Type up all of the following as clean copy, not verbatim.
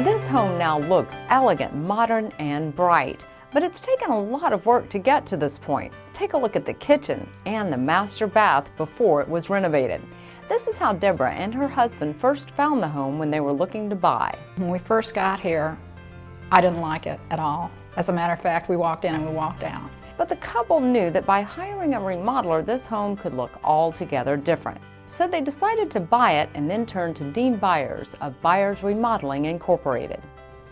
This home now looks elegant, modern, and bright, but it's taken a lot of work to get to this point. Take a look at the kitchen and the master bath before it was renovated. This is how Deborah and her husband first found the home when they were looking to buy. When we first got here, I didn't like it at all. As a matter of fact, we walked in and we walked out. But the couple knew that by hiring a remodeler, this home could look altogether different. So they decided to buy it and then turned to Dean Bires of Bires Remodeling Incorporated.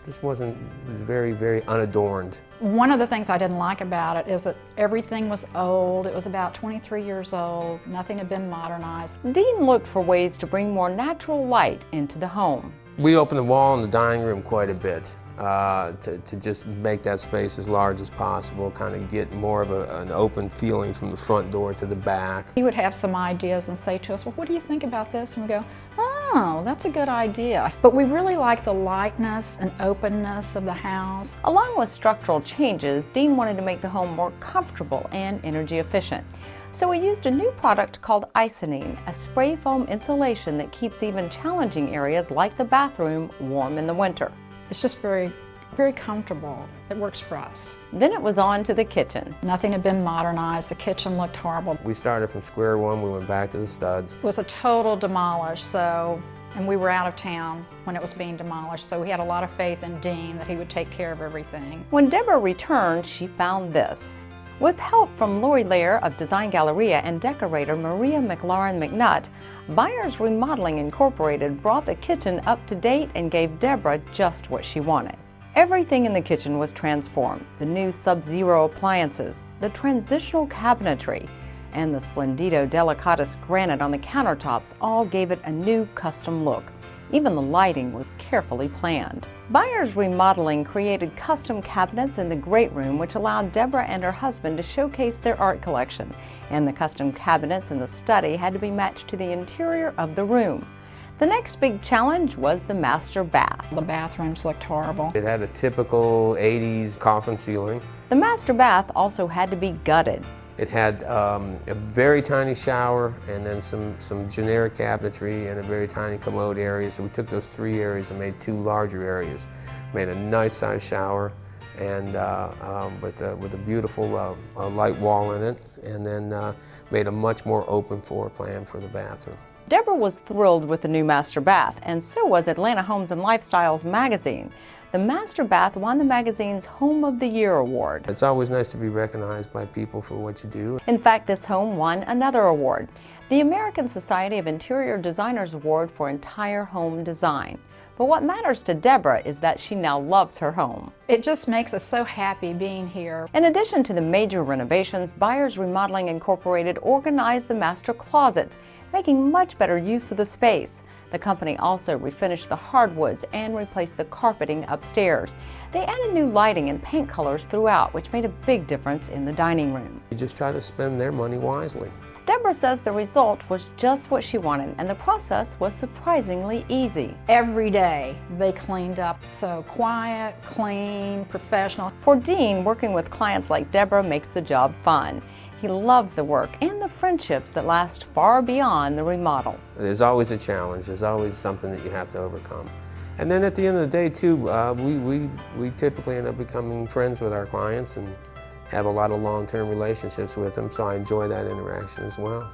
This was very, very unadorned. One of the things I didn't like about it is that everything was old. It was about 23 years old. Nothing had been modernized. Dean looked for ways to bring more natural light into the home. We opened the wall in the dining room quite a bit to just make that space as large as possible, kind of get more of an open feeling from the front door to the back. He would have some ideas and say to us, well, what do you think about this? And we go, oh, that's a good idea. But we really like the lightness and openness of the house. Along with structural changes, Dean wanted to make the home more comfortable and energy efficient. So he used a new product called Isoning, a spray foam insulation that keeps even challenging areas like the bathroom warm in the winter. It's just very, very comfortable. It works for us. Then it was on to the kitchen. Nothing had been modernized. The kitchen looked horrible. We started from square one. We went back to the studs. It was a total demolish, and we were out of town when it was being demolished, so we had a lot of faith in Dean that he would take care of everything. When Deborah returned, she found this. With help from Lori Lair of Design Galleria and decorator Maria McLaurin McNutt, Bires Remodeling Incorporated brought the kitchen up to date and gave Deborah just what she wanted. Everything in the kitchen was transformed. The new Sub-Zero appliances, the transitional cabinetry, and the Splendido Delicatus granite on the countertops all gave it a new custom look. Even the lighting was carefully planned. Bires Remodeling created custom cabinets in the great room, which allowed Deborah and her husband to showcase their art collection. And the custom cabinets in the study had to be matched to the interior of the room. The next big challenge was the master bath. The bathrooms looked horrible. It had a typical 80s coffin ceiling. The master bath also had to be gutted. It had a very tiny shower and then some generic cabinetry and a very tiny commode area. So we took those three areas and made two larger areas. Made a nice sized shower and with a beautiful light wall in it, and then made a much more open floor plan for the bathroom. Deborah was thrilled with the new master bath, and so was Atlanta Homes and Lifestyles magazine. The master bath won the magazine's Home of the Year award. It's always nice to be recognized by people for what you do. In fact, this home won another award, the American Society of Interior Designers Award for Entire Home Design. But what matters to Deborah is that she now loves her home. It just makes us so happy being here. In addition to the major renovations, Bires Remodeling Incorporated organized the master closets, making much better use of the space. The company also refinished the hardwoods and replaced the carpeting upstairs. They added new lighting and paint colors throughout, which made a big difference in the dining room. You just try to spend their money wisely. Deborah says the result was just what she wanted, and the process was surprisingly easy. Every day they cleaned up. So quiet, clean, professional. For Dean, working with clients like Deborah makes the job fun. He loves the work and the friendships that last far beyond the remodel. There's always a challenge. There's always something that you have to overcome. And then at the end of the day, too, we typically end up becoming friends with our clients and have a lot of long-term relationships with them, so I enjoy that interaction as well.